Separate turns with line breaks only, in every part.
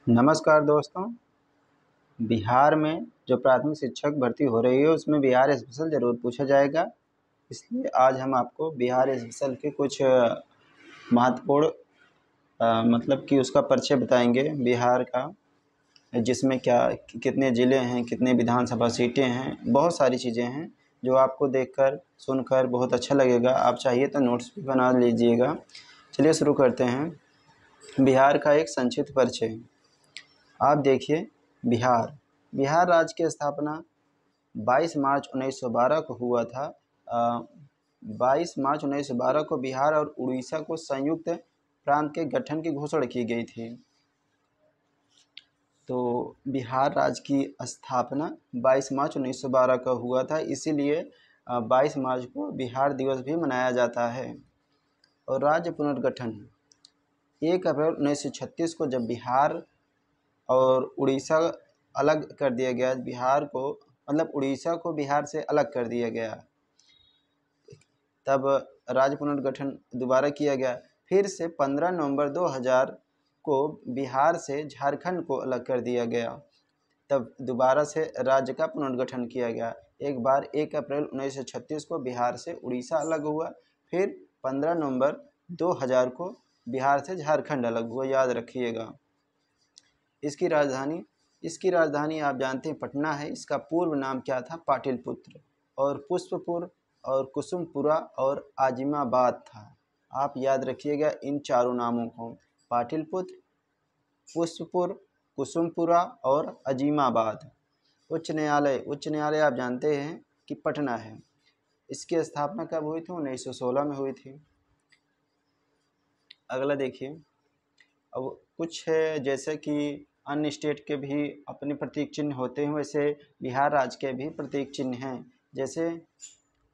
नमस्कार दोस्तों। बिहार में जो प्राथमिक शिक्षक भर्ती हो रही है उसमें बिहार स्पेशल ज़रूर पूछा जाएगा। इसलिए आज हम आपको बिहार स्पेशल के कुछ महत्वपूर्ण मतलब कि उसका परिचय बताएंगे बिहार का, जिसमें क्या कितने ज़िले हैं, कितने विधानसभा सीटें हैं, बहुत सारी चीज़ें हैं जो आपको देखकर सुनकर बहुत अच्छा लगेगा। आप चाहिए तो नोट्स भी बना लीजिएगा। चलिए शुरू करते हैं। बिहार का एक संक्षिप्त परिचय। आप देखिए, बिहार बिहार राज्य की स्थापना 22 मार्च 1912 को हुआ था। 22 मार्च 1912 को बिहार और उड़ीसा को संयुक्त प्रांत के गठन की घोषणा की गई थी। तो बिहार राज्य की स्थापना 22 मार्च 1912 का हुआ था, इसीलिए 22 मार्च को बिहार दिवस भी मनाया जाता है। और राज्य पुनर्गठन 1 अप्रैल 1936 को जब बिहार और उड़ीसा अलग कर दिया गया, बिहार को मतलब उड़ीसा को बिहार से अलग कर दिया गया, तब राज्य पुनर्गठन दोबारा किया गया। फिर से 15 नवंबर 2000 को बिहार से झारखंड को अलग कर दिया गया, तब दोबारा से राज्य का पुनर्गठन किया गया। एक बार 1 अप्रैल 1936 को बिहार से उड़ीसा अलग हुआ, फिर 15 नवंबर 2000 को बिहार से झारखंड अलग हुआ, याद रखिएगा। इसकी राजधानी आप जानते हैं पटना है। इसका पूर्व नाम क्या था? पाटलिपुत्र, और पुष्पपुर और कुसुमपुरा और आजिमाबाद था। आप याद रखिएगा इन चारों नामों को, पाटलिपुत्र, पुष्पपुर, कुसुमपुरा और अजीमाबाद। उच्च न्यायालय आप जानते हैं कि पटना है। इसकी स्थापना कब हुई थी? 1916 में हुई थी। अगला देखिए, अब कुछ है जैसे कि अन्य स्टेट के भी अपने प्रतीक चिन्ह होते हैं, वैसे बिहार राज्य के भी प्रतीक चिन्ह हैं। जैसे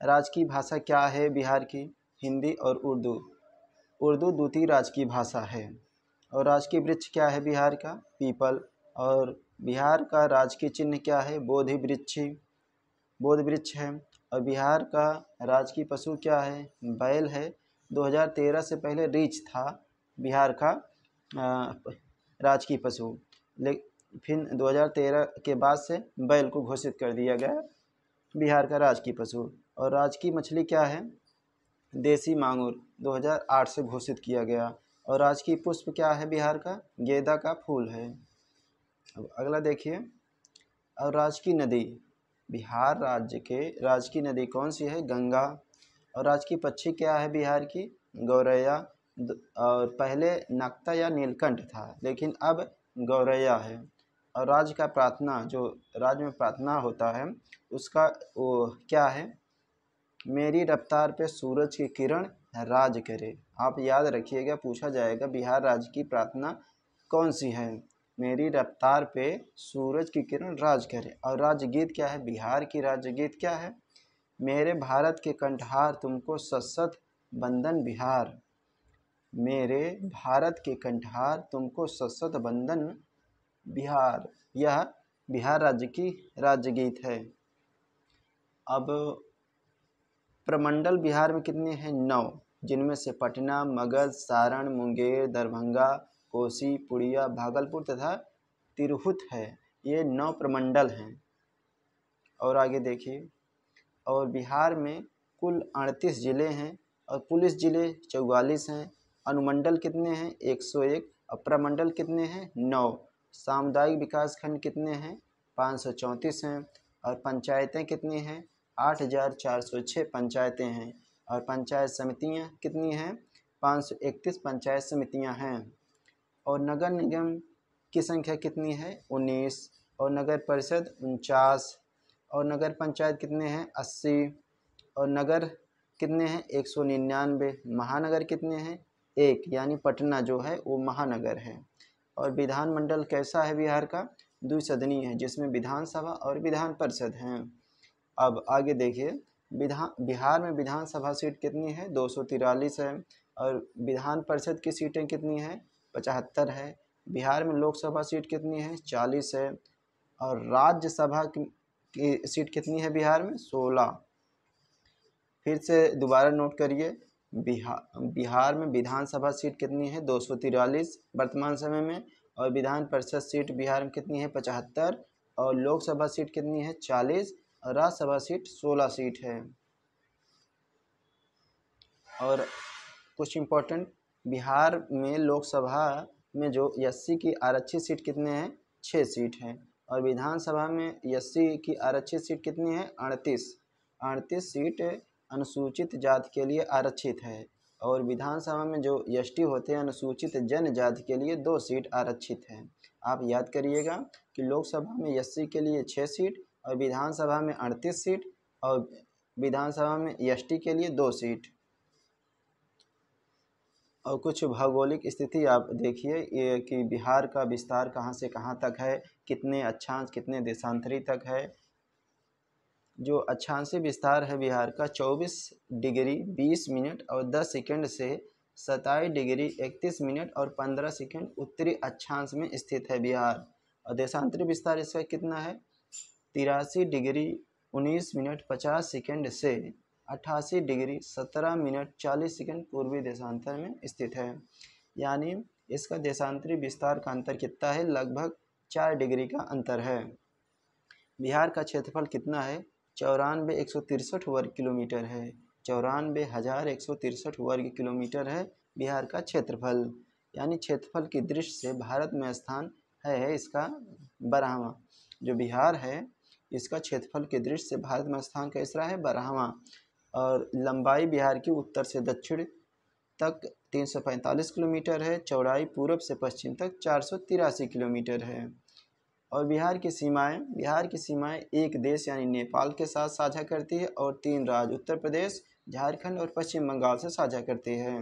राज्य की भाषा क्या है बिहार की? हिंदी और उर्दू। उर्दू द्वितीय राज्य की भाषा है। और राजकीय वृक्ष क्या है बिहार का? पीपल। और बिहार का राजकीय चिन्ह क्या है? बोधि वृक्ष है। और बिहार का राजकीय पशु क्या है? बैल है। 2013 से पहले रीछ था बिहार का राजकीय पशु, लेकिन 2013 के बाद से बैल को घोषित कर दिया गया बिहार का राजकीय पशु। और राजकीय मछली क्या है? देसी मांगुर, 2008 से घोषित किया गया। और राजकीय पुष्प क्या है बिहार का? गेंदा का फूल है। अब अगला देखिए, और राजकीय नदी, बिहार राज्य के राजकीय नदी कौन सी है? गंगा। और राजकीय पक्षी क्या है बिहार की? गौरैया। और पहले नक्ता या नीलकंठ था, लेकिन अब गौरैया है। और राज्य का प्रार्थना, जो राज्य में प्रार्थना होता है उसका वो क्या है? मेरी रफ्तार पे सूरज की किरण राज करे। आप याद रखिएगा, पूछा जाएगा बिहार राज्य की प्रार्थना कौन सी है? मेरी रफ्तार पे सूरज की किरण राज करे। और राज्य गीत क्या है बिहार की? राज्य गीत क्या है? मेरे भारत के कंठहार तुमको सशत बंदन बिहार। मेरे भारत के कंठहार तुमको सशत बंदन बिहार। यह बिहार राज्य की राज्य गीत है। अब प्रमंडल बिहार में कितने हैं? 9, जिनमें से पटना, मगध, सारण, मुंगेर, दरभंगा, कोसी, पूर्णिया, भागलपुर तथा तिरहुत है। ये 9 प्रमंडल हैं। और आगे देखिए, और बिहार में कुल 38 ज़िले हैं और पुलिस ज़िले 44 हैं। अनुमंडल कितने हैं? 101। और प्रमंडल कितने हैं? 9। सामुदायिक विकास खंड कितने हैं? 534 हैं। और पंचायतें कितनी हैं? 8406 पंचायतें हैं। और पंचायत समितियां कितनी हैं? 531 पंचायत समितियां हैं। और नगर निगम की संख्या कितनी है? 19। और नगर परिषद 49। और नगर पंचायत कितने हैं? 80। और नगर कितने हैं? 199। महानगर कितने हैं? 1, यानी पटना जो है वो महानगर है। और विधानमंडल कैसा है बिहार का? द्विसदनीय है, जिसमें विधानसभा और विधान परिषद हैं। अब आगे देखिए, बिहार में विधानसभा सीट कितनी है? 243 है। और विधान परिषद की सीटें कितनी हैं? 75 है। बिहार में लोकसभा सीट कितनी है? 40 है। और राज्यसभा की सीट कितनी है बिहार में? 16। फिर से दोबारा नोट करिए, बिहार में विधानसभा सीट कितनी है? 243 वर्तमान समय में। और विधान परिषद सीट बिहार में कितनी है? 75। और लोकसभा सीट कितनी है? 40। और राज्यसभा सीट 16 सीट है। और कुछ इम्पोर्टेंट, बिहार में लोकसभा में जो एससी की आरक्षित सीट कितने हैं? 6 सीट हैं। और विधानसभा में एससी की आरक्षित सीट कितनी है? 38 सीट अनुसूचित जाति के लिए आरक्षित है। और विधानसभा में जो एसटी होते हैं अनुसूचित जनजाति के लिए 2 सीट आरक्षित है। आप याद करिएगा कि लोकसभा में एससी के लिए 6 सीट और विधानसभा में 38 सीट और विधानसभा में एसटी के लिए 2 सीट। और कुछ भौगोलिक स्थिति आप देखिए ये कि बिहार का विस्तार कहाँ से कहाँ तक है, कितने अक्षांश कितने देशांतरी तक है। जो अक्षांशीय विस्तार है बिहार का 24 डिग्री 20 मिनट और 10 सेकंड से 27 डिग्री 31 मिनट और 15 सेकंड उत्तरी अक्षांश में स्थित है बिहार। और देशांतरी विस्तार इसका कितना है? 83 डिग्री 19 मिनट 50 सेकंड से 88 डिग्री 17 मिनट 40 सेकंड पूर्वी देशांतर में स्थित है। यानी इसका देशांतरी विस्तार का अंतर कितना है? लगभग 4 डिग्री का अंतर है। बिहार का क्षेत्रफल कितना है? 94,163 वर्ग किलोमीटर है। 94,163 वर्ग किलोमीटर है बिहार का क्षेत्रफल। यानी क्षेत्रफल की दृष्टि से भारत में स्थान है इसका 12वां। जो बिहार है इसका क्षेत्रफल की दृष्टि से भारत में स्थान कैसा है? 12वां। और लंबाई बिहार की उत्तर से दक्षिण तक 345 किलोमीटर है। चौड़ाई पूर्व से पश्चिम तक 483 किलोमीटर है। और बिहार की सीमाएं एक देश यानी नेपाल के साथ साझा करती है और 3 राज्य उत्तर प्रदेश, झारखंड और पश्चिम बंगाल से साझा करती है।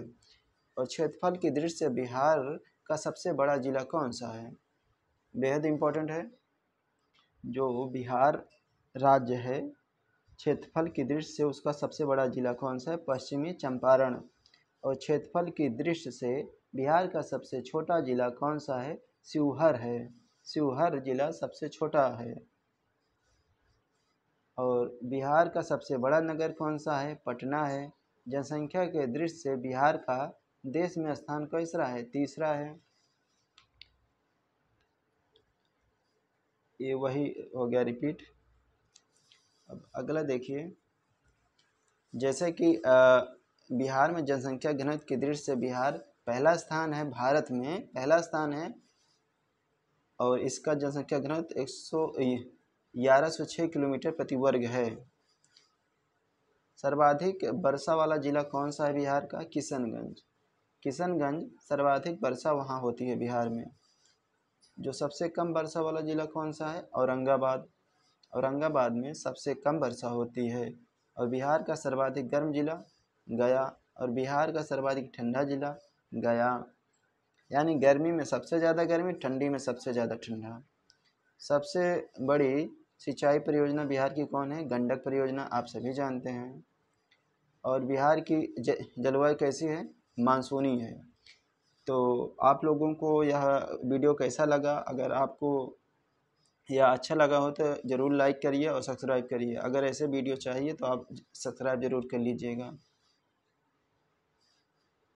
और क्षेत्रफल की दृष्टि से बिहार का सबसे बड़ा जिला कौन सा है? बेहद इम्पोर्टेंट है। जो बिहार राज्य है क्षेत्रफल की दृष्टि से उसका सबसे बड़ा जिला कौन सा है? पश्चिमी चंपारण। और क्षेत्रफल की दृष्टि से बिहार का सबसे छोटा जिला कौन सा है? शिवहर है। शिवहर जिला सबसे छोटा है। और बिहार का सबसे बड़ा नगर कौन सा है? पटना है। जनसंख्या के दृष्टि से बिहार का देश में स्थान कैसा है? तीसरा है। ये वही हो गया रिपीट। अब अगला देखिए, जैसे कि बिहार में जनसंख्या घनत्व की दृष्टि से बिहार पहला स्थान है, भारत में पहला स्थान है। और इसका जनसंख्या घनत्व 1106 किलोमीटर प्रति वर्ग है। सर्वाधिक वर्षा वाला जिला कौन सा है बिहार का? किशनगंज। किशनगंज सर्वाधिक वर्षा वहाँ होती है बिहार में। जो सबसे कम वर्षा वाला जिला कौन सा है? औरंगाबाद। औरंगाबाद में सबसे कम वर्षा होती है। और बिहार का सर्वाधिक गर्म जिला गया। और बिहार का सर्वाधिक ठंडा जिला गया। यानी गर्मी में सबसे ज़्यादा गर्मी, ठंडी में सबसे ज़्यादा ठंडा। सबसे बड़ी सिंचाई परियोजना बिहार की कौन है? गंडक परियोजना, आप सभी जानते हैं। और बिहार की जलवायु कैसी है? मानसूनी है। तो आप लोगों को यह वीडियो कैसा लगा? अगर आपको यह अच्छा लगा हो तो ज़रूर लाइक करिए और सब्सक्राइब करिए। अगर ऐसे वीडियो चाहिए तो आप सब्सक्राइब ज़रूर कर लीजिएगा।